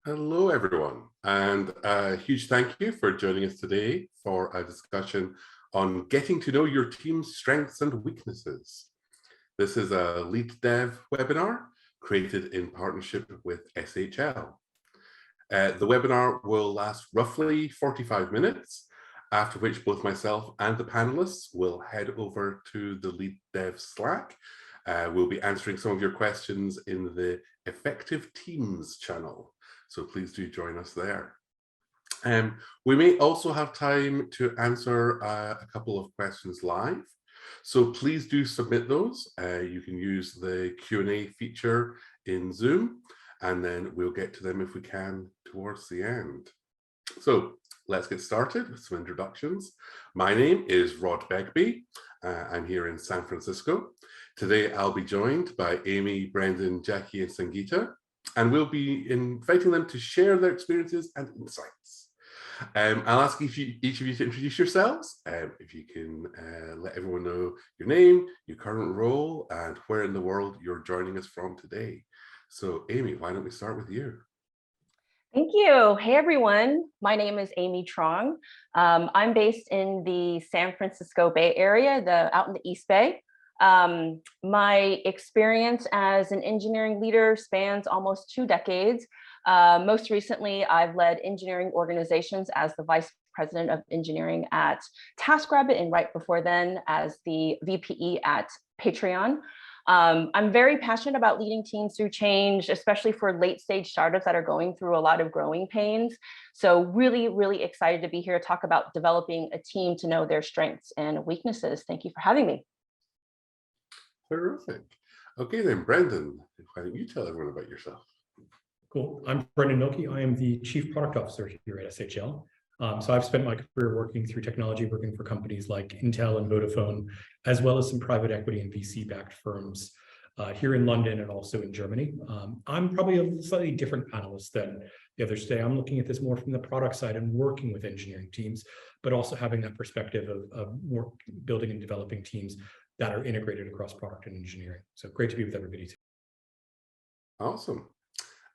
Hello, everyone, and a huge thank you for joining us today for a discussion on getting to know your team's strengths and weaknesses. This is a LeadDev webinar created in partnership with SHL. The webinar will last roughly 45 minutes, after which both myself and the panelists will head over to the LeadDev Slack. We'll be answering some of your questions in the Effective Teams channel. So please do join us there. We may also have time to answer a couple of questions live. So please do submit those. You can use the Q&A feature in Zoom, and then we'll get to them if we can towards the end. So let's get started with some introductions. My name is Rod Begbie. I'm here in San Francisco. Today I'll be joined by Amy, Brendan, Jackie, and Sangeeta, and we'll be inviting them to share their experiences and insights. I'll ask each of you to introduce yourselves. If you can let everyone know your name, your current role, and where in the world you're joining us from today. So Amy, why don't we start with you? Thank you. Hey, everyone. My name is Amy Trong. I'm based in the San Francisco Bay Area, out in the East Bay. My experience as an engineering leader spans almost 2 decades. Most recently, I've led engineering organizations as the Vice President of Engineering at TaskRabbit, and right before then as the VPE at Patreon. I'm very passionate about leading teams through change, especially for late stage startups that are going through a lot of growing pains. So really, really excited to be here to talk about developing a team to know their strengths and weaknesses. Thank you for having me. Terrific. Okay, then Brendan, why don't you tell everyone about yourself? Cool. I'm Brendan Milkey. I am the Chief Product Officer here at SHL. So I've spent my career working through technology, working for companies like Intel and Vodafone, as well as some private equity and VC-backed firms here in London and also in Germany. I'm probably a slightly different panelist than the others today. I'm looking at this more from the product side and working with engineering teams, but also having that perspective of more building and developing teams that are integrated across product and engineering. So great to be with everybody today. Awesome.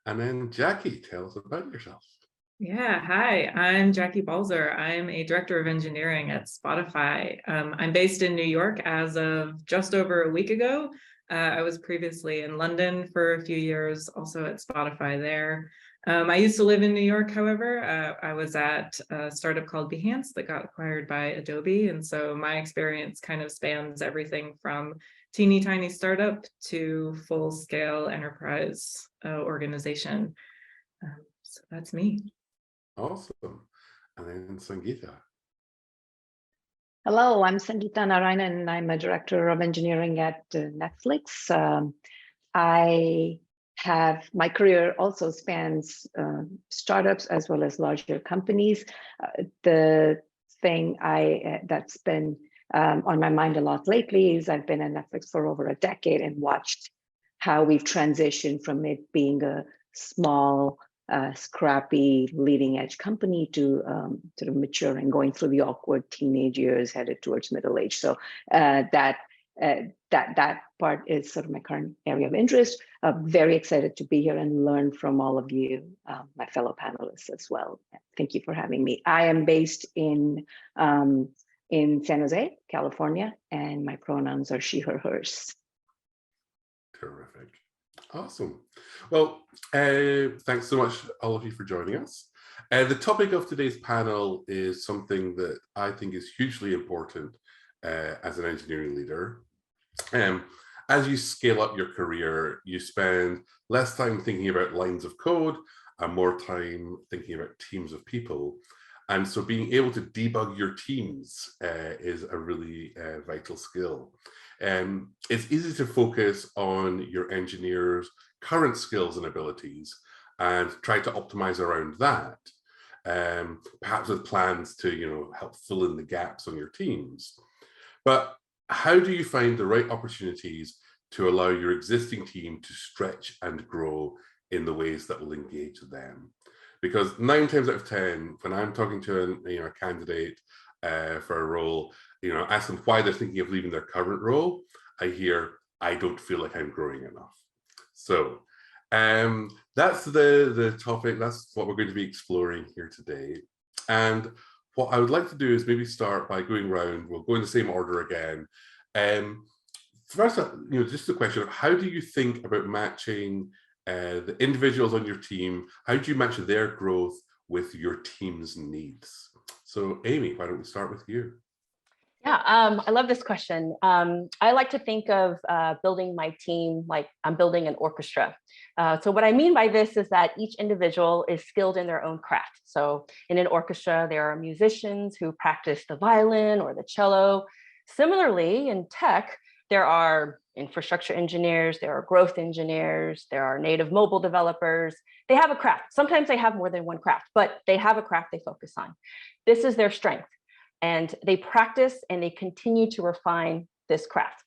And then Jackie, tell us about yourself. Yeah, hi, I'm Jackie Balzer. I'm a director of engineering at Spotify. I'm based in New York as of just over a week ago. I was previously in London for a few years, also at Spotify there. I used to live in New York, however. I was at a startup called Behance that got acquired by Adobe. And so my experience kind of spans everything from teeny tiny startup to full scale enterprise organization. So that's me. Awesome. And then Sangeeta. Hello, I'm Sangeeta Narayanan, and I'm a director of engineering at Netflix. My career also spans startups as well as larger companies. The thing that's been on my mind a lot lately is I've been at Netflix for over a decade and watched how we've transitioned from it being a small, scrappy, leading edge company to sort of maturing, going through the awkward teenage years, headed towards middle age. So that part is sort of my current area of interest. Very excited to be here and learn from all of you, my fellow panelists as well. Thank you for having me. I am based in San Jose, California, and my pronouns are she, her, hers. Terrific. Awesome. Well, thanks so much, all of you, for joining us. The topic of today's panel is something that I think is hugely important as an engineering leader. As you scale up your career, you spend less time thinking about lines of code and more time thinking about teams of people. And so being able to debug your teams is a really vital skill. It's easy to focus on your engineers' current skills and abilities and try to optimize around that, perhaps with plans to help fill in the gaps on your teams. But how do you find the right opportunities to allow your existing team to stretch and grow in the ways that will engage them? Because 9 times out of 10, when I'm talking to a candidate for a role, ask them why they're thinking of leaving their current role, I hear, I don't feel like I'm growing enough. So That's the topic. That's what we're going to be exploring here today. And what I would like to do is maybe start by going around. We'll go in the same order again. First, just the question of how do you think about matching the individuals on your team? How do you match their growth with your team's needs? So, Amy, why don't we start with you? Yeah, I love this question. I like to think of building my team like I'm building an orchestra. So what I mean by this is that each individual is skilled in their own craft. So in an orchestra, there are musicians who practice the violin or the cello. Similarly, in tech, there are infrastructure engineers, there are growth engineers, there are native mobile developers. They have a craft. Sometimes they have more than one craft, but they have a craft they focus on. This is their strength. And they practice and they continue to refine this craft.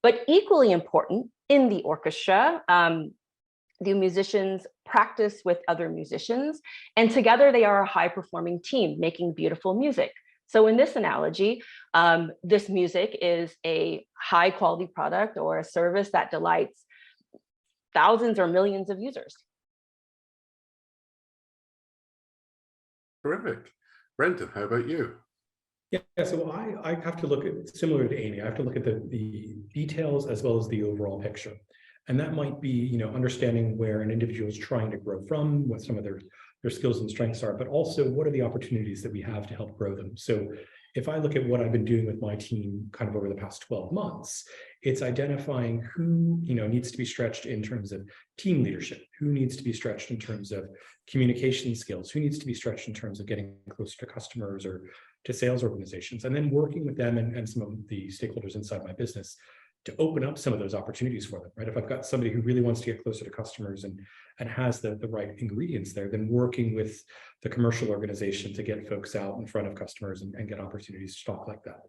But equally important in the orchestra, the musicians practice with other musicians, and together they are a high-performing team making beautiful music. So in this analogy, this music is a high-quality product or a service that delights thousands or millions of users. Terrific. Brendan, how about you? Yeah, so I have to look at, similar to Amy, I have to look at the details as well as the overall picture. And that might be, understanding where an individual is trying to grow from, what some of their skills and strengths are, but also what are the opportunities that we have to help grow them. So if I look at what I've been doing with my team kind of over the past 12 months, it's identifying who, needs to be stretched in terms of team leadership, who needs to be stretched in terms of communication skills, who needs to be stretched in terms of getting closer to customers or to sales organizations, and then working with them and some of the stakeholders inside my business to open up some of those opportunities for them, right? If I've got somebody who really wants to get closer to customers and has the right ingredients there, then working with the commercial organization to get folks out in front of customers and get opportunities to talk like that.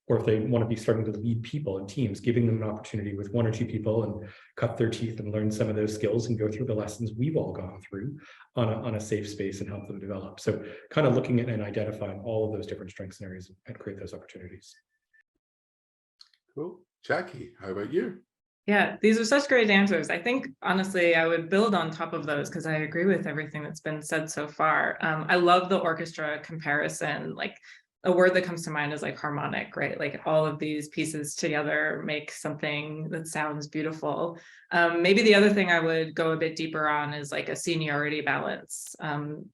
Or if they want to be starting to lead people and teams, giving them an opportunity with one or two people and cut their teeth and learn some of those skills and go through the lessons we've all gone through on a safe space and help them develop. So kind of looking at and identifying all of those different strengths and areas and create those opportunities. Cool. Jackie, how about you? Yeah, these are such great answers. I think, honestly, I would build on top of those because I agree with everything that's been said so far. I love the orchestra comparison. Like, a word that comes to mind is like harmonic, right? Like all of these pieces together make something that sounds beautiful. Maybe the other thing I would go a bit deeper on is like a seniority balance.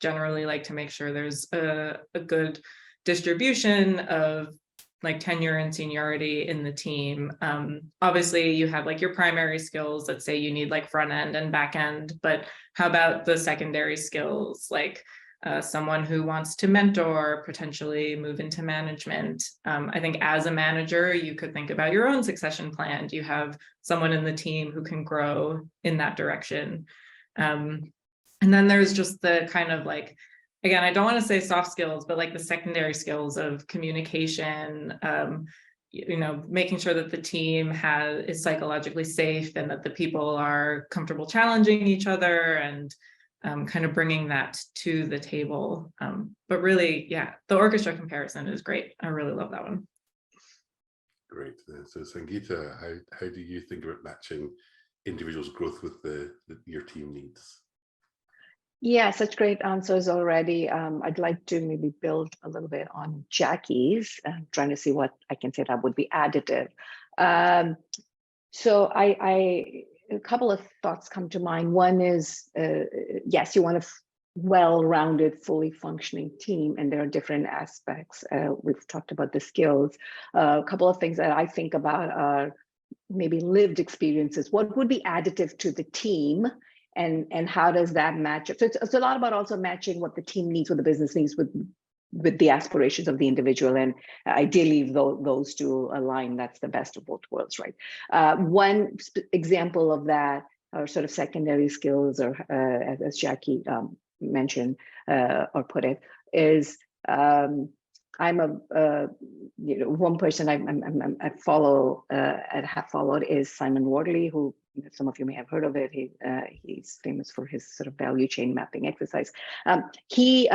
Generally like to make sure there's a good distribution of like tenure and seniority in the team. Obviously you have like your primary skills. Let's say you need like front end and back end, but how about the secondary skills? Like someone who wants to mentor, potentially move into management. I think as a manager, you could think about your own succession plan. Do you have someone in the team who can grow in that direction? And then there's just the kind of like, again, I don't want to say soft skills, but like the secondary skills of communication, making sure that the team is psychologically safe and that the people are comfortable challenging each other and kind of bringing that to the table. But really, yeah, the orchestra comparison is great. I really love that one. Great. So Sangeeta, how do you think about matching individuals' growth with your team needs? Yeah, such great answers already. I'd like to maybe build a little bit on Jackie's, trying to see what I can say that would be additive. So a couple of thoughts come to mind. One is, yes, you want a well-rounded, fully functioning team, and there are different aspects. We've talked about the skills. A couple of things that I think about are maybe lived experiences. What would be additive to the team, and how does that match up? So it's a lot about also matching what the team needs, what the business needs with the aspirations of the individual, and ideally those two align. That's the best of both worlds, right? One example of that are sort of secondary skills, or as Jackie mentioned or put it, is I'm one person I follow and have followed is Simon Wardley, who some of you may have heard of it. He's famous for his sort of value chain mapping exercise. He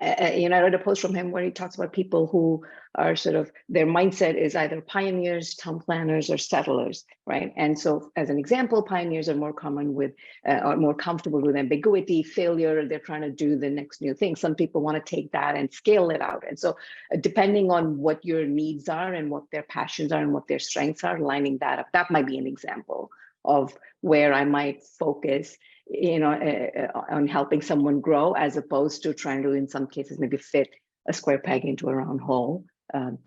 I read a post from him where he talks about people who are sort of, their mindset is either pioneers, town planners, or settlers, right? And so as an example, pioneers are more common with, are more comfortable with ambiguity, failure, they're trying to do the next new thing. Some people want to take that and scale it out. And so depending on what your needs are and what their passions are and what their strengths are, lining that up, that might be an example of where I might focus on helping someone grow, as opposed to trying to, in some cases, maybe fit a square peg into a round hole.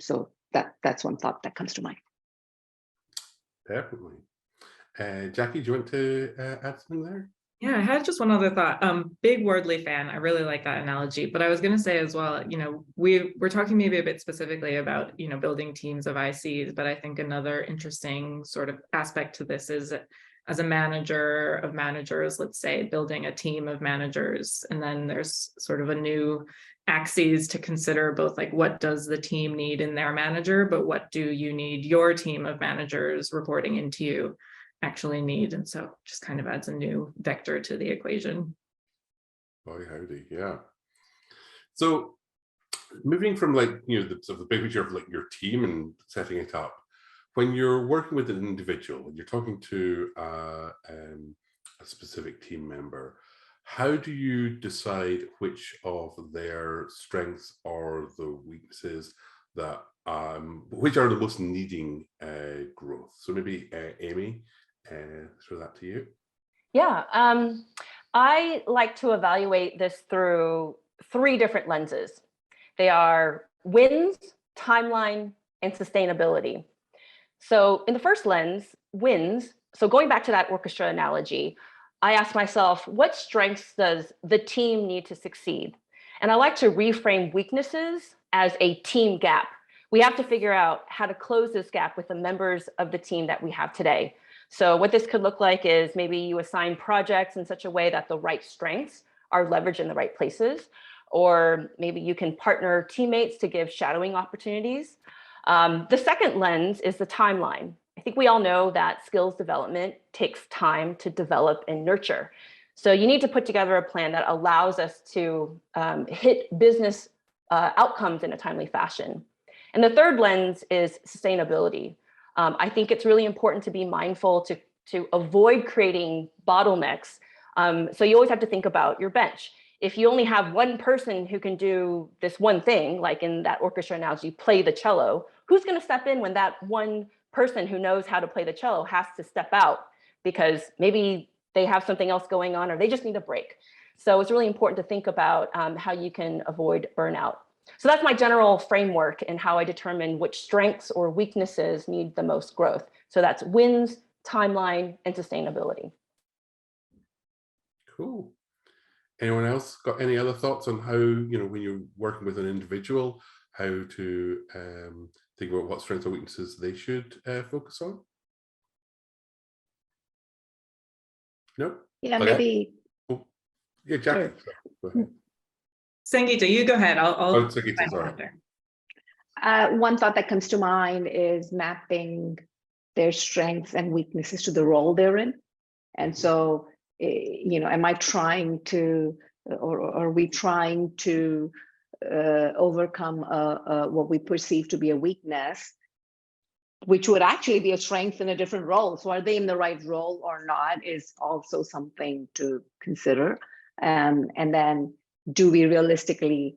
So that's one thought that comes to mind. Definitely. Jackie, do you want to add something there? Yeah, I had just one other thought. Big Wordly fan. I really like that analogy. But I was going to say as well, we're talking maybe a bit specifically about, building teams of ICs. But I think another interesting sort of aspect to this is, as a manager of managers, let's say, building a team of managers, and then there's sort of a new axes to consider, both like what does the team need in their manager, but what do you need your team of managers reporting into you actually need? And so just kind of adds a new vector to the equation. Boy, howdy, yeah. So moving from the sort of the big picture of your team and setting it up, when you're working with an individual, when you're talking to a specific team member, how do you decide which of their strengths or the weaknesses that which are the most needing growth? So maybe Amy, throw that to you. Yeah, I like to evaluate this through 3 different lenses. They are wins, timeline, and sustainability. So in the first lens, wins, so going back to that orchestra analogy, I ask myself, what strengths does the team need to succeed? And I like to reframe weaknesses as a team gap. We have to figure out how to close this gap with the members of the team that we have today. So what this could look like is maybe you assign projects in such a way that the right strengths are leveraged in the right places, or maybe you can partner teammates to give shadowing opportunities. The second lens is the timeline. I think we all know that skills development takes time to develop and nurture. So you need to put together a plan that allows us to hit business outcomes in a timely fashion. And the third lens is sustainability. I think it's really important to be mindful to avoid creating bottlenecks. So you always have to think about your bench. If you only have one person who can do this one thing, like in that orchestra analogy, play the cello, who's going to step in when that one person who knows how to play the cello has to step out because maybe they have something else going on or they just need a break? So it's really important to think about how you can avoid burnout. So that's my general framework and how I determine which strengths or weaknesses need the most growth. So that's wins, timeline, and sustainability. Cool. Anyone else got any other thoughts on how, when you're working with an individual, how to think about what strengths or weaknesses they should focus on? No? Yeah, Okay. maybe. Oh. Yeah, Jackie. Sure. Go ahead. Sangeeta, you go ahead. I'll Sangeeta, sorry. One thought that comes to mind is mapping their strengths and weaknesses to the role they're in. And so, am I trying to, or are we trying to overcome what we perceive to be a weakness, which would actually be a strength in a different role? So are they in the right role or not is also something to consider. And then, do we realistically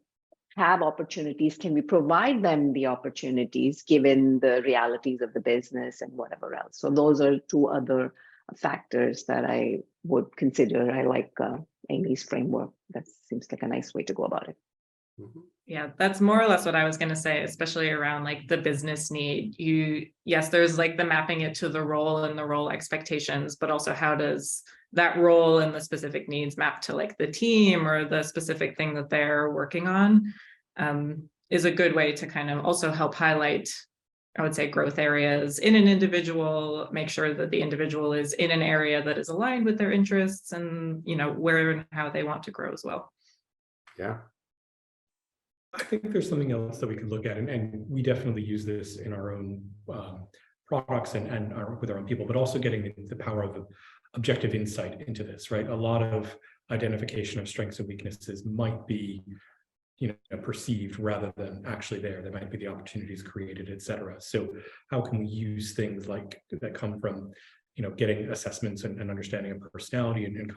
have opportunities? Can we provide them the opportunities given the realities of the business and whatever else? So those are 2 other factors that I would consider. I like Amy's framework. That seems like a nice way to go about it. Yeah, that's more or less what I was going to say, especially around like the business need. Yes, there's like the mapping it to the role and the role expectations, but also how does that role and the specific needs map to like the team or the specific thing that they're working on, is a good way to kind of also help highlight, I would say, growth areas in an individual, make sure that the individual is in an area that is aligned with their interests and, where and how they want to grow as well. Yeah. I think there's something else that we could look at, and we definitely use this in our own products and with our own people, but also getting the power of objective insight into this, right? A lot of identification of strengths and weaknesses might be perceived rather than actually there. There might be the opportunities created, et cetera. So how can we use things like that come from, getting assessments and understanding of personality and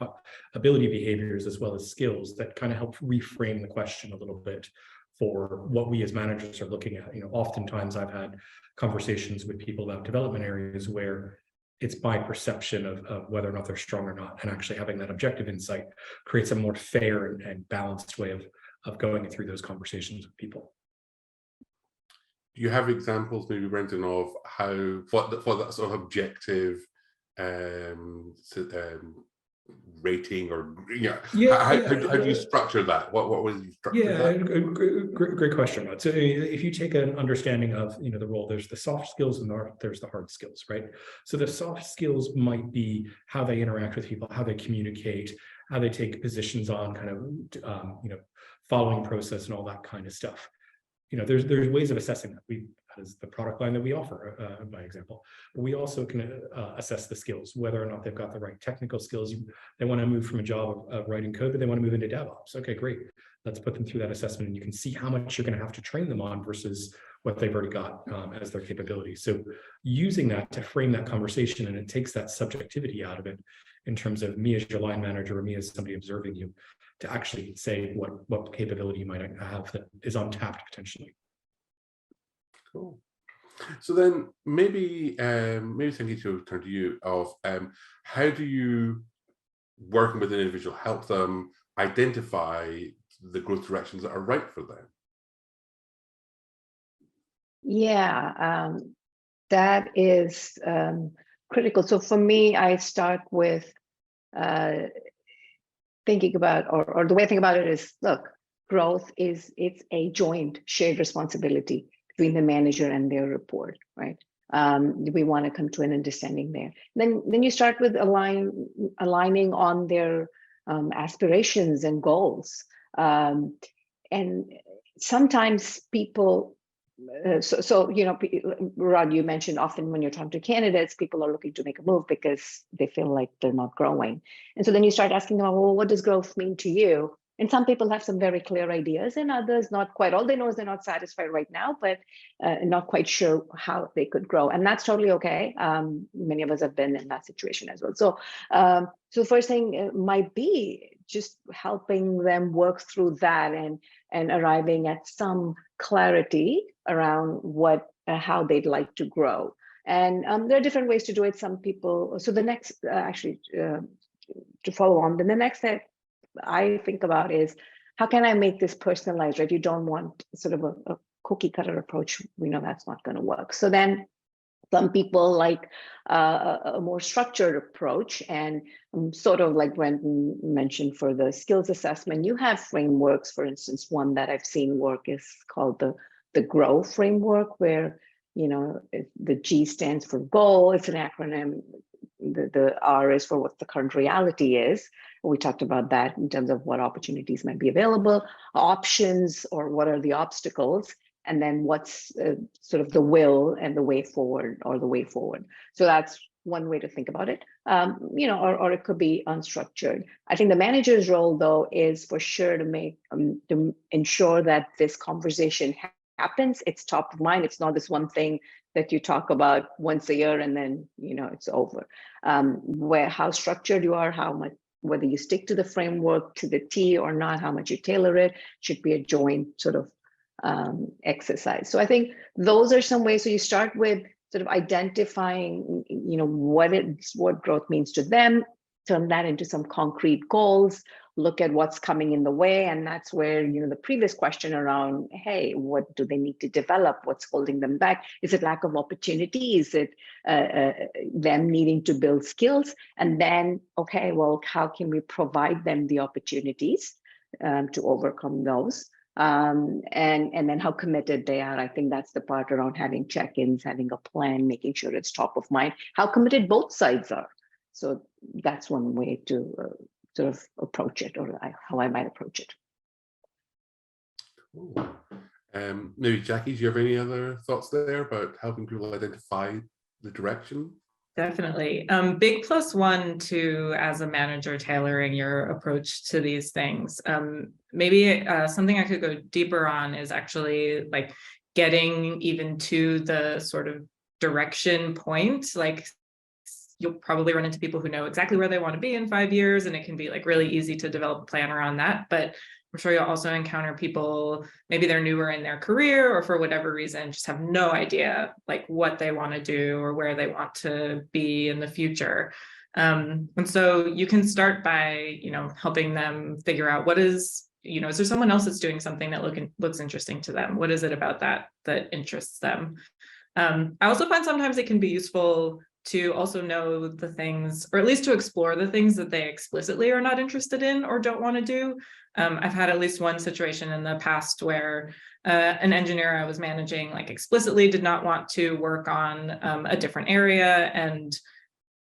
ability behaviors as well as skills that kind of help reframe the question a little bit for what we as managers are looking at. Oftentimes I've had conversations with people about development areas where it's by perception of whether or not they're strong or not, and actually having that objective insight creates a more fair and balanced way of going through those conversations with people. Do you have examples, maybe, Brendan, of how for that sort of objective rating, or how do you structure that? What was you structure that? Great question, Rod. So if you take an understanding of the role, there's the soft skills and there's the hard skills, right? So the soft skills might be how they interact with people, how they communicate, how they take positions on kind of following process and all that kind of stuff. There's ways of assessing that. That is the product line that we offer, by example. But we also can assess the skills, whether or not they've got the right technical skills. They want to move from a job of writing code, but they want to move into DevOps. Okay, great. Let's put them through that assessment, and you can see how much you're going to have to train them on versus what they've already got as their capability. So using that to frame that conversation, and it takes that subjectivity out of it in terms of me as your line manager or me as somebody observing you, to actually say what capability you might have that is untapped potentially. Cool. So then maybe thinking to turn to you of how do you, working with an individual, help them identify the growth directions that are right for them? Yeah, that is critical. So for me, I start with thinking about, or the way I think about it is, look, growth it's a joint shared responsibility between the manager and their report, right? We want to come to an understanding there. Then you start with aligning on their aspirations and goals. And sometimes people, Rod, you mentioned often when you're talking to candidates, people are looking to make a move because they feel like they're not growing. And so then you start asking them, well, what does growth mean to you? And some people have some very clear ideas, and others not quite. All they know is they're not satisfied right now, but not quite sure how they could grow. And that's totally okay. Many of us have been in that situation as well. So the first thing might be just helping them work through that and arriving at some clarity around how they'd like to grow. And there are different ways to do it. Some people, so the next, to follow on, then the next step I think about is, how can I make this personalized, right? You don't want sort of a cookie cutter approach. We know that's not going to work. So then some people like a more structured approach, and sort of like Brendan mentioned for the skills assessment, you have frameworks. For instance, one that I've seen work is called the GROW framework, where the G stands for goal. It's an acronym. The R is for what the current reality is. We talked about that in terms of what opportunities might be available, options, or what are the obstacles, and then what's sort of the will and the way forward, or the way forward. So that's one way to think about it, or it could be unstructured. I think the manager's role, though, is for sure to ensure that this conversation happens. It's top of mind. It's not this one thing that you talk about once a year and then it's over. How structured you are, how much, whether you stick to the framework to the T or not, how much you tailor it, should be a joint sort of exercise. So I think those are some ways. So you start with sort of identifying, what growth means to them, turn that into some concrete goals, look at what's coming in the way. And that's where, the previous question around, hey, what do they need to develop? What's holding them back? Is it lack of opportunity? Is it them needing to build skills? And then, okay, well, how can we provide them the opportunities to overcome those? And then how committed they are. I think that's the part around having check-ins, having a plan, making sure it's top of mind, how committed both sides are. So that's one way to sort of approach it, or how I might approach it. Cool. Maybe Jackie, do you have any other thoughts there about helping people identify the direction? Definitely. Big +1 to, as a manager, tailoring your approach to these things. maybe something I could go deeper on is actually like getting even to the sort of direction point. Like you'll probably run into people who know exactly where they want to be in 5 years, and it can be like really easy to develop a plan around that. But I'm sure you'll also encounter people, maybe they're newer in their career or for whatever reason, just have no idea like what they want to do or where they want to be in the future. And so you can start by, helping them figure out what is, is there someone else that's doing something that looks interesting to them? What is it about that interests them? I also find sometimes it can be useful to also know the things, or at least to explore the things that they explicitly are not interested in or don't want to do. I've had at least one situation in the past where an engineer I was managing like explicitly did not want to work on a different area. And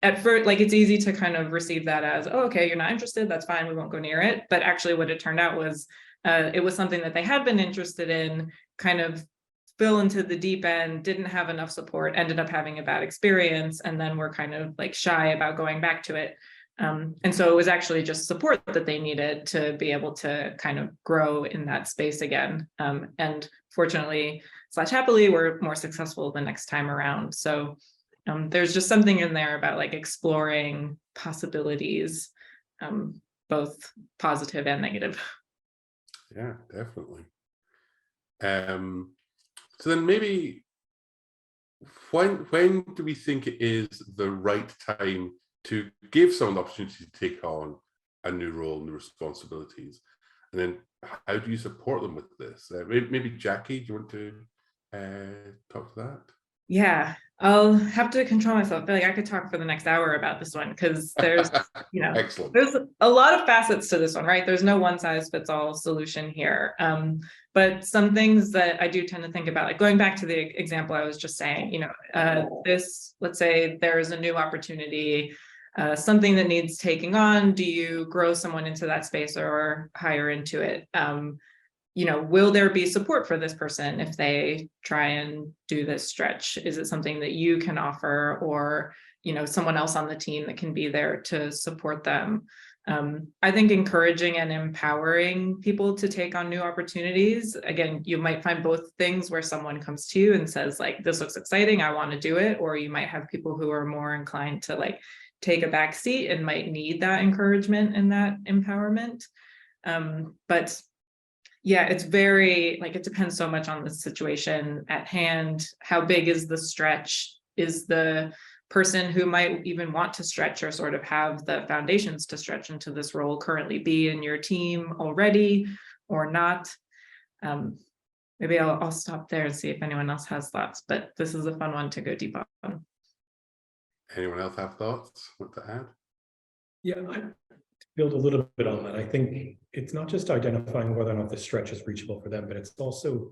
at first, like it's easy to kind of receive that as, oh, okay, you're not interested, that's fine, we won't go near it. But actually what it turned out was it was something that they had been interested in, kind of fell into the deep end, didn't have enough support, ended up having a bad experience, and then were kind of like shy about going back to it. And so it was actually just support that they needed to be able to kind of grow in that space again. And fortunately, / happily, we're more successful the next time around. So there's just something in there about like exploring possibilities, both positive and negative. Yeah, definitely. So then maybe when do we think it is the right time to give someone the opportunity to take on a new role, new responsibilities? And then how do you support them with this? Maybe Jackie, do you want to talk to that? Yeah, I'll have to control myself. I feel like I could talk for the next hour about this one because there's, Excellent. There's a lot of facets to this one, right? There's no one size fits all solution here. But some things that I do tend to think about, like going back to the example I was just saying, let's say there's a new opportunity, something that needs taking on. Do you grow someone into that space or hire into it? Will there be support for this person if they try and do this stretch? Is it something that you can offer, or, someone else on the team that can be there to support them? I think encouraging and empowering people to take on new opportunities. Again, you might find both things where someone comes to you and says, like, this looks exciting, I want to do it. Or you might have people who are more inclined to like take a back seat and might need that encouragement and that empowerment. But yeah, it's very, like, it depends so much on the situation at hand. How big is the stretch? Is the person who might even want to stretch or sort of have the foundations to stretch into this role currently be in your team already or not? Maybe I'll stop there and see if anyone else has thoughts, but this is a fun one to go deep on. Anyone else have thoughts? Want to add? Yeah, I build a little bit on that. I think it's not just identifying whether or not the stretch is reachable for them, but it's also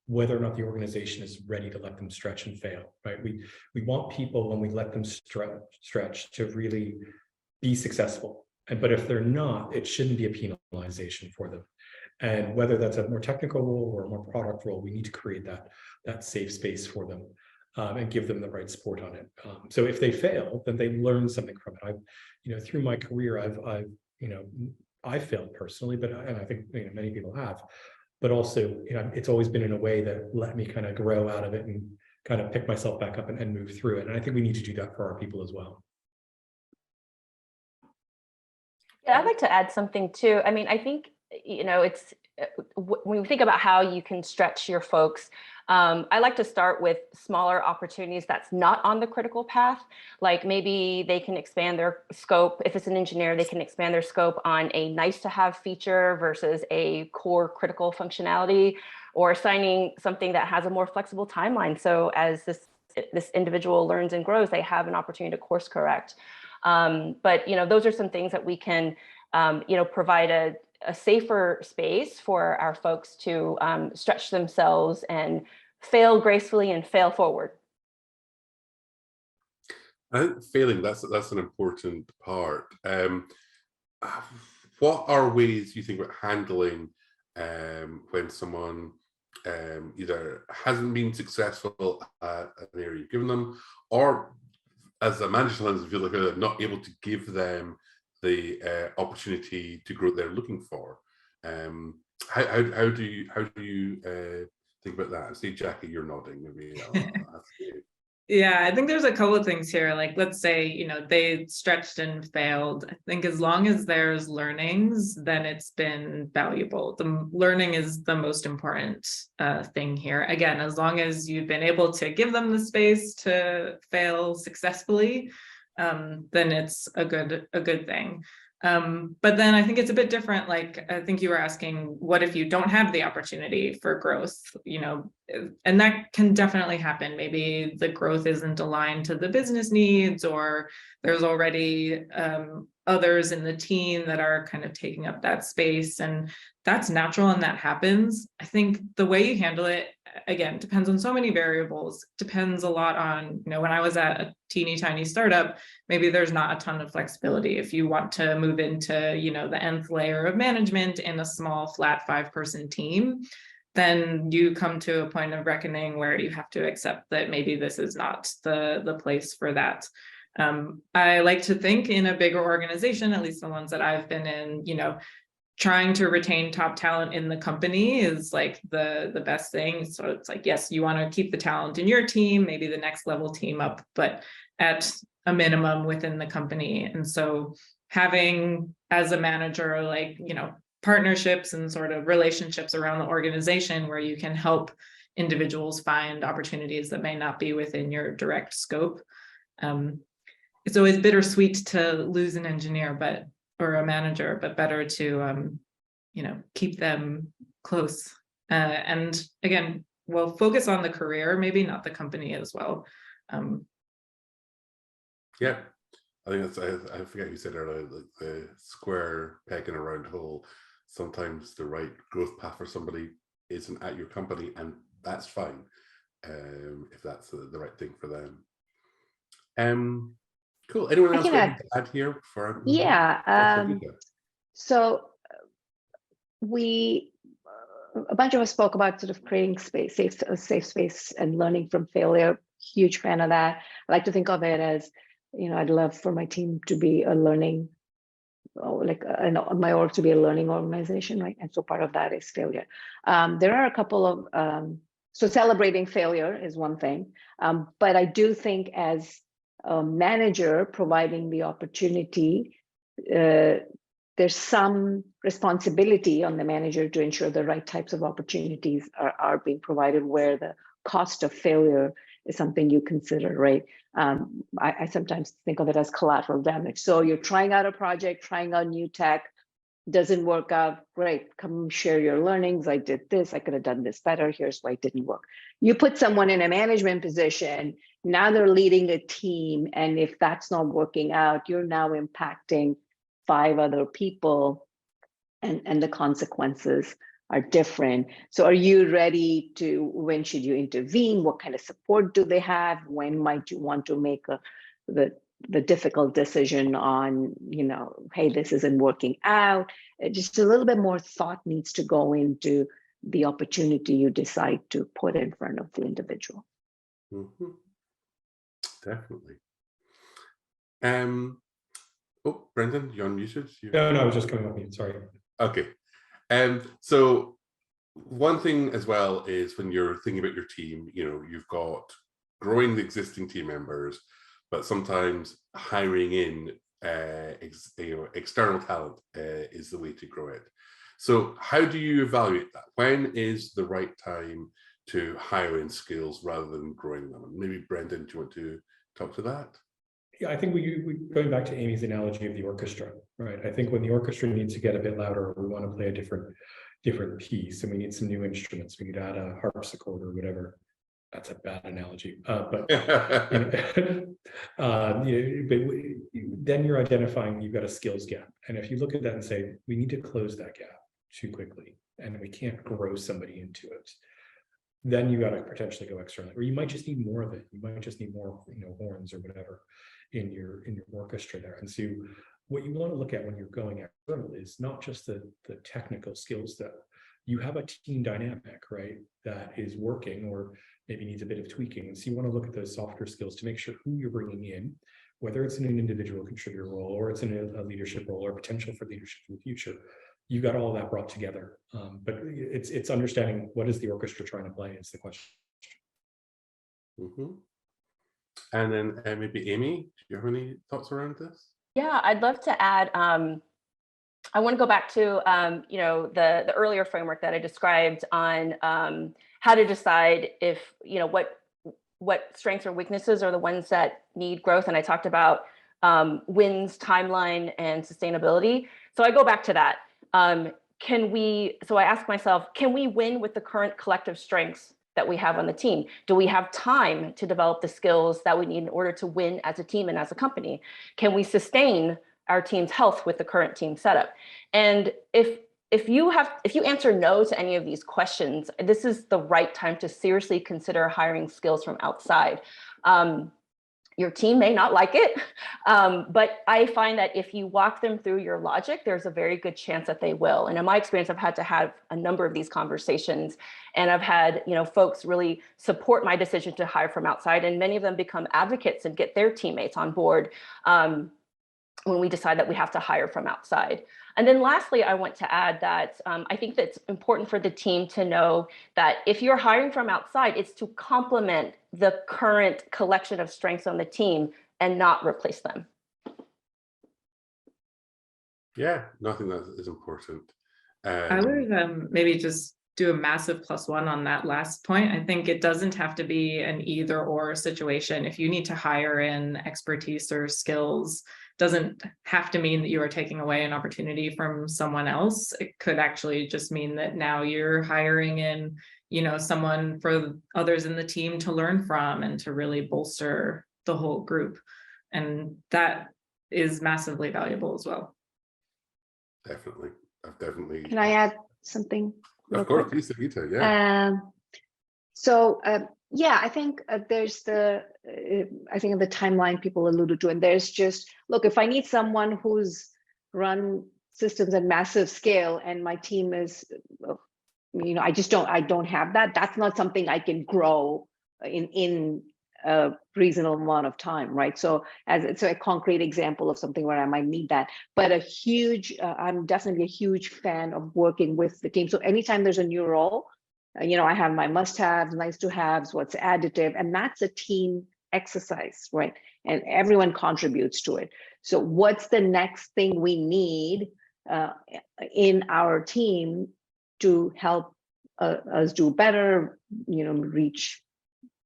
whether or not the organization is ready to let them stretch and fail, right? We want people, when we let them stretch, to really be successful. But if they're not, it shouldn't be a penalization for them. And whether that's a more technical role or a more product role, we need to create that safe space for them and give them the right support on it. So if they fail, then they learn something from it. Through my career, I've failed personally, and I think many people have. But also, it's always been in a way that let me kind of grow out of it and kind of pick myself back up and move through it. And I think we need to do that for our people as well. Yeah, I'd like to add something too. I mean, I think, it's when we think about how you can stretch your folks, I like to start with smaller opportunities that's not on the critical path. Like maybe they can expand their scope. If it's an engineer, they can expand their scope on a nice to have feature versus a core critical functionality, or assigning something that has a more flexible timeline. So as this individual learns and grows, they have an opportunity to course correct. But those are some things that we can provide a safer space for our folks to stretch themselves and fail gracefully and fail forward. I think failing, that's an important part. What are ways you think about handling when someone either hasn't been successful at an area you've given them, or as a manager, sometimes feel like they're not able to give them the opportunity to grow they're looking for? How do you think about that? I see, Jackie, you're nodding. Maybe I'll ask you. Yeah, I think there's a couple of things here. Like, let's say, you know, they stretched and failed. I think as long as there's learnings, then it's been valuable. The learning is the most important thing here. Again, as long as you've been able to give them the space to fail successfully, then it's a good thing. But then I think it's a bit different. Like, I think you were asking, what if you don't have the opportunity for growth, you know, and that can definitely happen. Maybe the growth isn't aligned to the business needs, or there's already others in the team that are kind of taking up that space, and that's natural and that happens. I think the way you handle it, again, depends on so many variables. Depends a lot on, you know, when I was at a teeny tiny startup, maybe there's not a ton of flexibility. If you want to move into, you know, the nth layer of management in a small flat 5-person team, then you come to a point of reckoning where you have to accept that maybe this is not the place for that. I like to think in a bigger organization, at least the ones that I've been in, you know, trying to retain top talent in the company is like the best thing. So it's like, yes, you want to keep the talent in your team, maybe the next level team up, but at a minimum within the company. And so having, as a manager, like, you know, partnerships and sort of relationships around the organization where you can help individuals find opportunities that may not be within your direct scope. It's always bittersweet to lose an engineer, or a manager, but better to, you know, keep them close. And again, we'll focus on the career, maybe not the company as well. Yeah, I think that's, I forget you said earlier, like the square peg in a round hole. Sometimes the right growth path for somebody isn't at your company, and that's fine if that's the right thing for them. Cool. Anyone else got anything to add here? So a bunch of us spoke about sort of creating a safe space and learning from failure. Huge fan of that. I like to think of it as, you know, I'd love for my team to be a learning, my org to be a learning organization, right? And so part of that is failure. There are a couple of, so celebrating failure is one thing, but I do think as a manager providing the opportunity, there's some responsibility on the manager to ensure the right types of opportunities are being provided, where the cost of failure is something you consider, right? I sometimes think of it as collateral damage. So you're trying out a project, trying out new tech, doesn't work out, great, come share your learnings. I did this, I could have done this better, here's why it didn't work. You put someone in a management position, now they're leading a team, and if that's not working out, you're now impacting 5 other people, and the consequences are different. So are you ready to, when should you intervene? What kind of support do they have? When might you want to make the difficult decision on, you know, hey, this isn't working out? Just a little bit more thought needs to go into the opportunity you decide to put in front of the individual. Mm-hmm. Definitely. Oh, Brendan, you're unmuted. No, I was just coming up mute, sorry. Okay. So one thing as well is when you're thinking about your team, you know, you've got growing the existing team members, but sometimes hiring in external talent is the way to grow it. So how do you evaluate that? When is the right time to hire in skills rather than growing them? And maybe Brendan, do you want to talk to that? Yeah, I think we going back to Amy's analogy of the orchestra, right? I think when the orchestra needs to get a bit louder, or we want to play a different piece, and we need some new instruments, we need to add a harpsichord or whatever. That's a bad analogy, but you know, then you're identifying you've got a skills gap, and if you look at that and say we need to close that gap too quickly, and we can't grow somebody into it, then you got to potentially go externally, or you might just need more of it. You might just need more, you know, horns or whatever in your orchestra there. And so what you want to look at when you're going external is not just the technical skills, that you have a team dynamic, right, that is working or maybe needs a bit of tweaking. And so you want to look at those softer skills to make sure who you're bringing in, whether it's in an individual contributor role or it's in a leadership role or potential for leadership in the future, you got all that brought together. But it's understanding what is the orchestra trying to play is the question. Mm-hmm. And then maybe Amy, do you have any thoughts around this? Yeah, I'd love to add, I want to go back to, the earlier framework that I described on how to decide if, what strengths or weaknesses are the ones that need growth. And I talked about wins, timeline, and sustainability. So I go back to that. So I ask myself, can we win with the current collective strengths that we have on the team? Do we have time to develop the skills that we need in order to win as a team and as a company? Can we sustain our team's health with the current team setup? And if you answer no to any of these questions, this is the right time to seriously consider hiring skills from outside. Your team may not like it, but I find that if you walk them through your logic, there's a very good chance that they will. And in my experience, I've had to have a number of these conversations, and I've had folks really support my decision to hire from outside, and many of them become advocates and get their teammates on board when we decide that we have to hire from outside. And then lastly, I want to add that I think that it's important for the team to know that if you're hiring from outside, it's to complement the current collection of strengths on the team and not replace them. Yeah, nothing that is important. I would maybe just do a massive +1 on that last point. I think it doesn't have to be an either or situation. If you need to hire in expertise or skills, doesn't have to mean that you are taking away an opportunity from someone else. It could actually just mean that now you're hiring in, someone for others in the team to learn from and to really bolster the whole group. And that is massively valuable as well. Definitely. I've definitely. Can I add something? Of course, please, Savita, yeah. Yeah, I think there's the timeline people alluded to, and there's just, look, if I need someone who's run systems at massive scale and my team is, I don't have that. That's not something I can grow in a reasonable amount of time, right? So it's a concrete example of something where I might need that. But I'm definitely a huge fan of working with the team. So anytime there's a new role, I have my must-haves, nice-to-haves, what's additive, and that's a team exercise, right? And everyone contributes to it. So what's the next thing we need in our team to help us do better, reach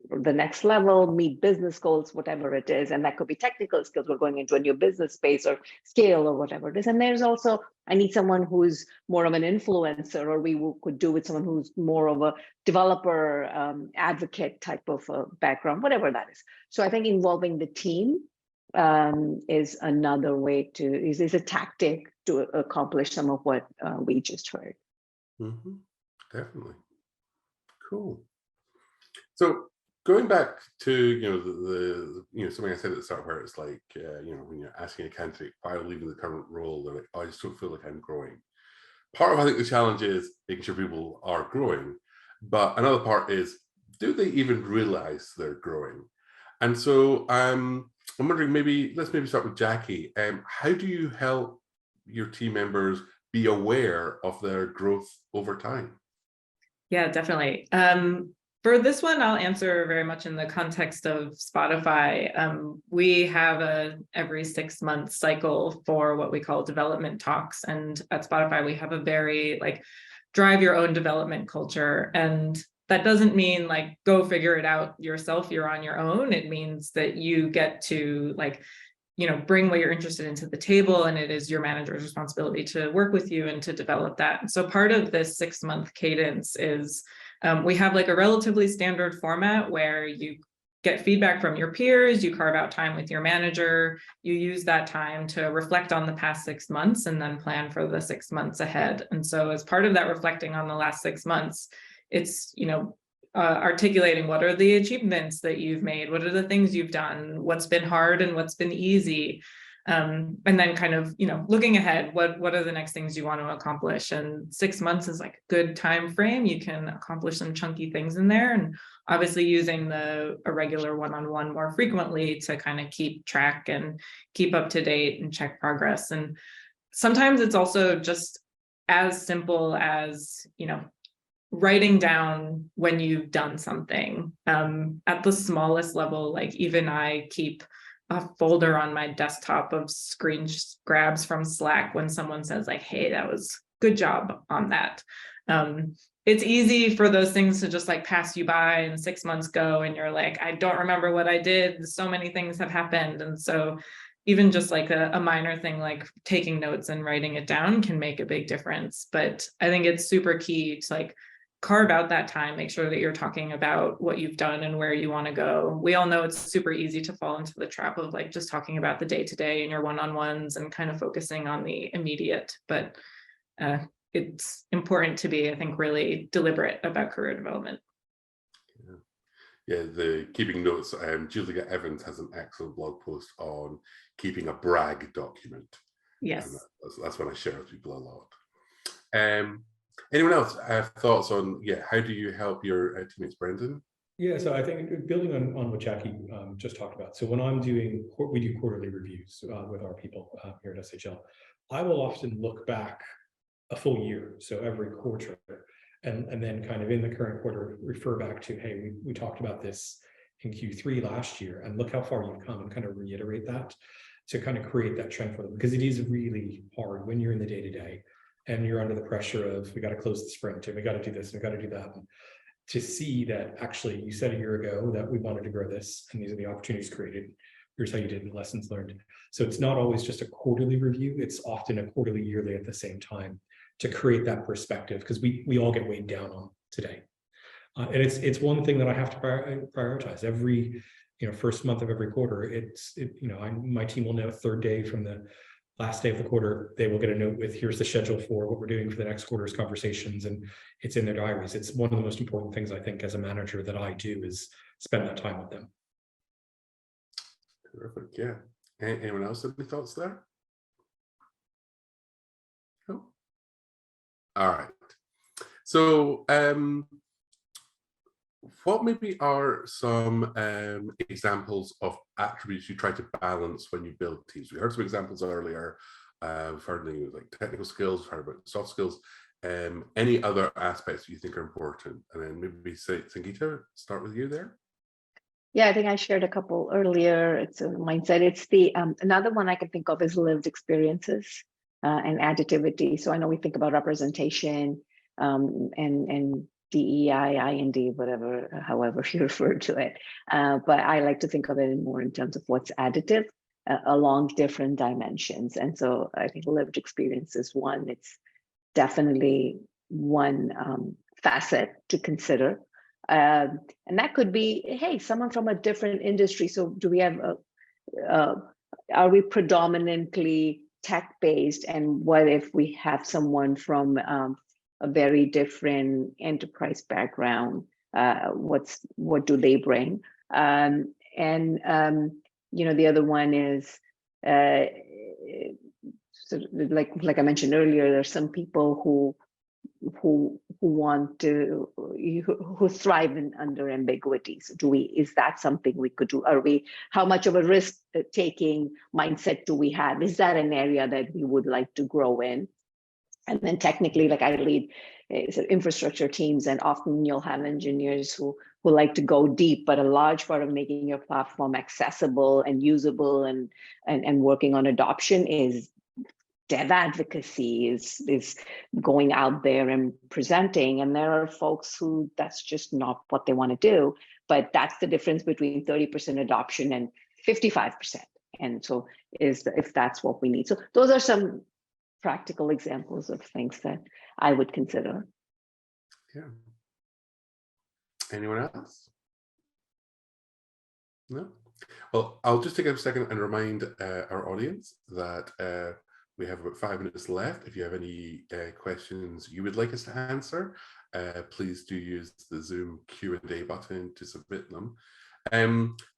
the next level, meet business goals, whatever it is. And that could be technical skills. We're going into a new business space or scale or whatever it is. And there's also, I need someone who's more of an influencer, or we could do with someone who's more of a developer advocate type of background, whatever that is. So I think involving the team is another way is a tactic to accomplish some of what we just heard. Mm-hmm. Definitely. Cool. So going back to something I said at the start, where it's like when you're asking a candidate why are leaving the current role, they're like, oh, I just don't feel like I'm growing. Part of I think the challenge is making sure people are growing, but another part is, do they even realize they're growing? And so I'm wondering, let's start with Jackie. How do you help your team members be aware of their growth over time? Yeah, definitely. For this one, I'll answer very much in the context of Spotify. We have every 6 month cycle for what we call development talks. And at Spotify, we have a very drive your own development culture. And that doesn't mean go figure it out yourself, you're on your own. It means that you get to bring what you're interested in to the table, and it is your manager's responsibility to work with you and to develop that. And so part of this 6 month cadence is we have a relatively standard format where you get feedback from your peers, you carve out time with your manager, you use that time to reflect on the past 6 months and then plan for the 6 months ahead. And so as part of that reflecting on the last 6 months, it's, articulating what are the achievements that you've made, what are the things you've done, what's been hard and what's been easy. And then kind of, looking ahead, what are the next things you want to accomplish? And 6 months is a good time frame. You can accomplish some chunky things in there, and obviously using a regular one-on-one more frequently to kind of keep track and keep up to date and check progress. And sometimes it's also just as simple as, writing down when you've done something. At the smallest level, like even I keep a folder on my desktop of screen grabs from Slack when someone says like, hey, that was good job on that. It's easy for those things to just like pass you by and 6 months go and you're like, I don't remember what I did. So many things have happened. And so even just like a minor thing like taking notes and writing it down can make a big difference. But I think it's super key to like carve out that time, make sure that you're talking about what you've done and where you want to go. We all know it's super easy to fall into the trap of like just talking about the day-to-day and your one-on-ones and kind of focusing on the immediate, but it's important to be, I think, really deliberate about career development. Yeah, the keeping notes. Julia Evans has an excellent blog post on keeping a brag document. Yes. And that's when I share with people a lot. Anyone else have thoughts on, how do you help your teammates, Brendan? Yeah, so I think building on what Jackie just talked about. So when we do quarterly reviews with our people here at SHL, I will often look back a full year, so every quarter, and then kind of in the current quarter refer back to, hey, we talked about this in Q3 last year, and look how far you've come, and kind of reiterate that to kind of create that trend for them, because it is really hard when you're in the day-to-day and you're under the pressure of, we got to close the sprint, and we got to do this, and we got to do that. And to see that actually you said a year ago that we wanted to grow this, and these are the opportunities created. Here's how you did, and lessons learned. So it's not always just a quarterly review. It's often a quarterly, yearly at the same time to create that perspective, because we all get weighed down on today. And it's one thing that I have to prioritize every, first month of every quarter. My team will know third day from the last day of the quarter, they will get a note with, here's the schedule for what we're doing for the next quarter's conversations, and it's in their diaries. It's one of the most important things, I think, as a manager that I do, is spend that time with them. Terrific, yeah. Anyone else have any thoughts there? No? All right. So what maybe are some examples of attributes you try to balance when you build teams? We heard some examples earlier. We've heard things like technical skills, we've heard about soft skills. Any other aspects you think are important? And then maybe Sangeeta, start with you there. Yeah, I think I shared a couple earlier. It's a mindset. It's the another one I can think of is lived experiences and additivity. So I know we think about representation and DEI, IND, whatever, however you refer to it. But I like to think of it more in terms of what's additive along different dimensions. And so I think lived experience is one. It's definitely one facet to consider. And that could be, hey, someone from a different industry. So do we have, are we predominantly tech-based? And what if we have someone from a very different enterprise background? What do they bring? The other one is, so like I mentioned earlier, there's some people who want to, who thrive under ambiguity. So is that something we could do? How much of a risk taking mindset do we have? Is that an area that we would like to grow in? And then technically, like I lead infrastructure teams, and often you'll have engineers who like to go deep, but a large part of making your platform accessible and usable and working on adoption is dev advocacy, is going out there and presenting. And there are folks who that's just not what they want to do, but that's the difference between 30% adoption and 55%. And so if that's what we need. So those are some practical examples of things that I would consider. Yeah. Anyone else? No? Well, I'll just take a second and remind our audience that we have about 5 minutes left. If you have any questions you would like us to answer, please do use the Zoom Q&A button to submit them.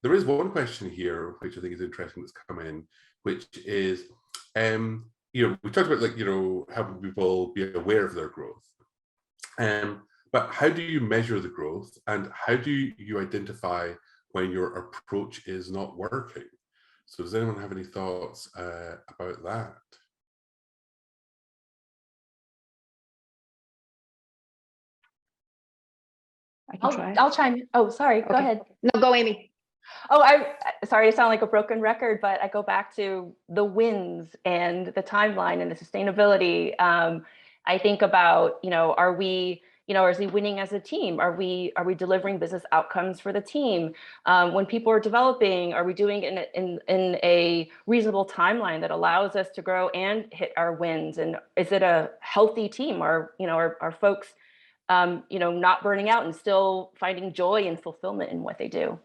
There is one question here, which I think is interesting, that's come in, which is, we talked about helping people be aware of their growth. But how do you measure the growth, and how do you identify when your approach is not working? So does anyone have any thoughts about that? I can try. I'll chime in. Oh, sorry. Go Okay. ahead. No, go, Amy. Oh, sorry to sound like a broken record, but I go back to the wins and the timeline and the sustainability. I think about, are we, is he winning as a team? Are we delivering business outcomes for the team? When people are developing, are we doing it in a reasonable timeline that allows us to grow and hit our wins? And is it a healthy team? Are folks, not burning out and still finding joy and fulfillment in what they do?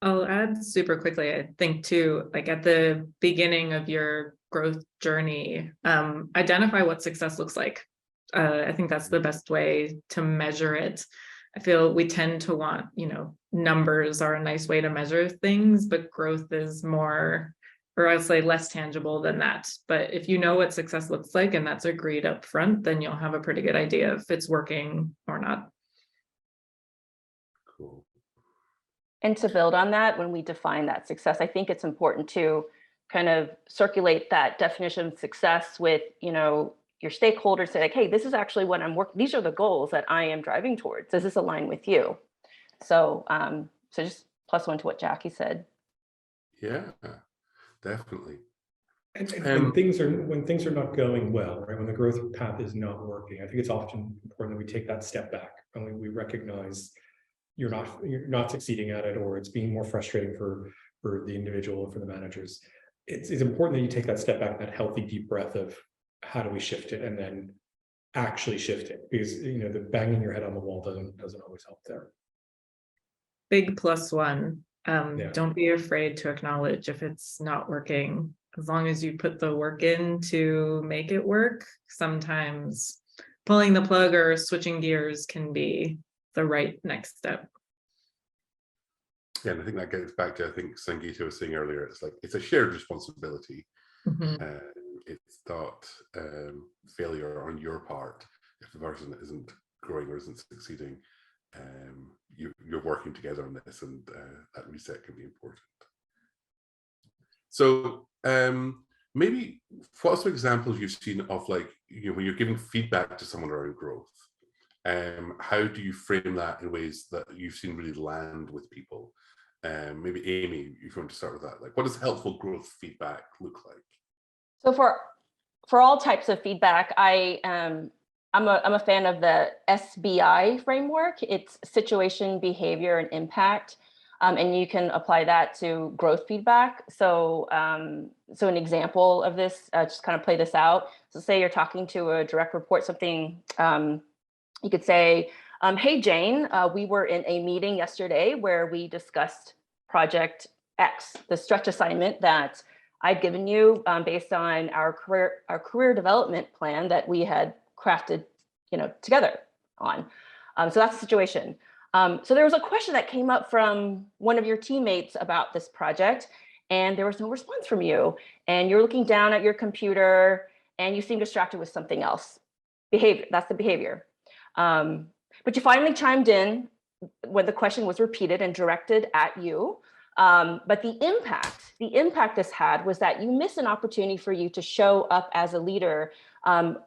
I'll add super quickly, I think too, like at the beginning of your growth journey, identify what success looks like. I think that's the best way to measure it. I feel we tend to want, numbers are a nice way to measure things, but growth is more, or I'll say less tangible than that. But if you know what success looks like and that's agreed up front, then you'll have a pretty good idea if it's working or not. Cool. And to build on that, when we define that success, I think it's important to kind of circulate that definition of success with, your stakeholders. Say like, hey, this is actually what I'm working. These are the goals that I am driving towards. Does this align with you? So, so just +1 to what Jackie said. Yeah, definitely. And when things are not going well, right? When the growth path is not working, I think it's often important that we take that step back and we recognize you're not succeeding at it, or it's being more frustrating for the individual or for the managers. It's important that you take that step back, that healthy deep breath of how do we shift it, and then actually shift it, because the banging your head on the wall doesn't always help there. Big +1. Yeah. Don't be afraid to acknowledge if it's not working. As long as you put the work in to make it work, sometimes pulling the plug or switching gears can be the right next step. Yeah, and I think that gets back to, I think Sangeeta was saying earlier, it's a shared responsibility. Mm-hmm. It's not failure on your part if the person isn't growing or isn't succeeding. You're working together on this, and that reset can be important. So maybe what are some examples you've seen of, like, when you're giving feedback to someone around growth? How do you frame that in ways that you've seen really land with people? Maybe Amy, if you want to start with that, like, what does helpful growth feedback look like? So for all types of feedback, I'm a fan of the SBI framework. It's situation, behavior, and impact. And you can apply that to growth feedback. So, so an example of this, just kind of play this out. So say you're talking to a direct report, something, you could say, hey, Jane, we were in a meeting yesterday where we discussed project X, the stretch assignment that I'd given you based on our career development plan that we had crafted, together on. So that's the situation. So there was a question that came up from one of your teammates about this project, and there was no response from you. And you're looking down at your computer and you seem distracted with something else. Behavior, that's the behavior. But you finally chimed in when the question was repeated and directed at you. But the impact this had was that you missed an opportunity for you to show up as a leader and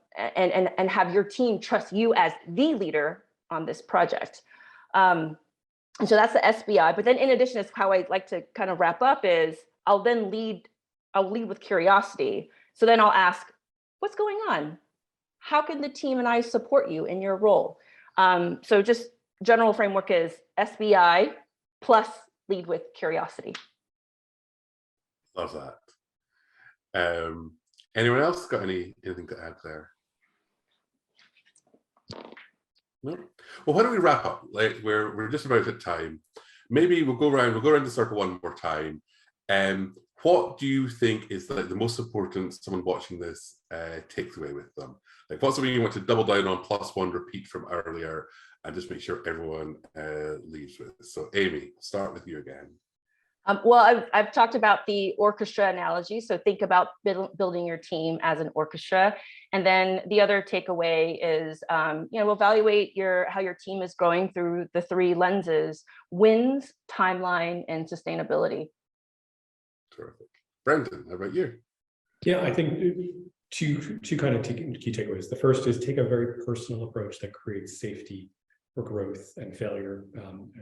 have your team trust you as the leader on this project. And so that's the SBI. But then in addition, is how I like to kind of wrap up is I'll lead with curiosity. So then I'll ask, what's going on? How can the team and I support you in your role? So just general framework is SBI plus lead with curiosity. Love that. Anyone else got anything to add there? No? Well, why don't we wrap up? Like, we're just about at time. Maybe we'll go around the circle one more time. What do you think is like the most important someone watching this takes away with them? Like, what's something you want to double down on, +1, repeat from earlier, and just make sure everyone leaves with? So Amy, start with you again. Well, I've talked about the orchestra analogy. So think about building your team as an orchestra. And then the other takeaway is, evaluate how your team is growing through the 3 lenses: wins, timeline, and sustainability. Terrific. Brendan, how about you? Yeah, I think two kind of key takeaways. The first is take a very personal approach that creates safety for growth and failure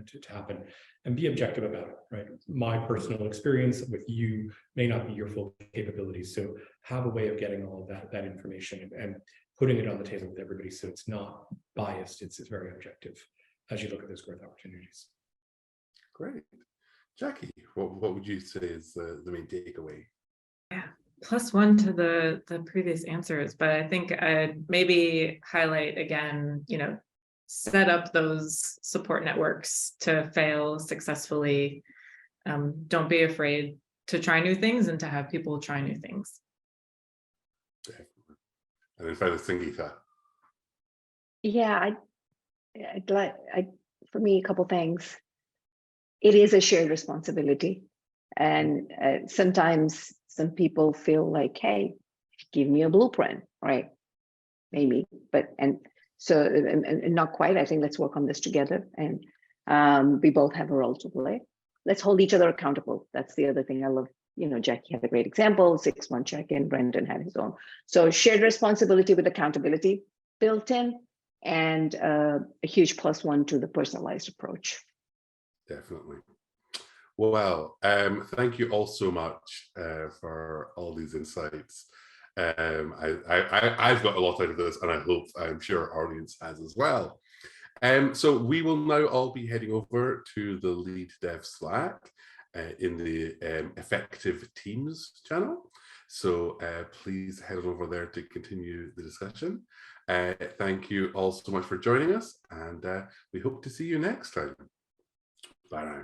to happen, and be objective about it, right? My personal experience with you may not be your full capabilities, so have a way of getting all of that information and putting it on the table with everybody, so it's not biased, it's very objective as you look at those growth opportunities. Great. Jackie, what would you say is the main takeaway? Yeah, +1 to the previous answers, but I think I'd maybe highlight again, set up those support networks to fail successfully. Don't be afraid to try new things and to have people try new things. Definitely. And then finally, Sangeeta. Yeah, for me, a couple things. It is a shared responsibility. And sometimes some people feel like, hey, give me a blueprint, right? Maybe, and not quite. I think let's work on this together. And we both have a role to play. Let's hold each other accountable. That's the other thing I love. Jackie had a great example, 6-1 check-in, Brendan had his own. So shared responsibility with accountability built in, and a huge +1 to the personalized approach. Definitely. Well, thank you all so much for all these insights. I've got a lot out of this, and I'm sure our audience has as well. So we will now all be heading over to the LeadDev Slack in the Effective Teams channel. So please head on over there to continue the discussion. Thank you all so much for joining us, and we hope to see you next time. Bye now.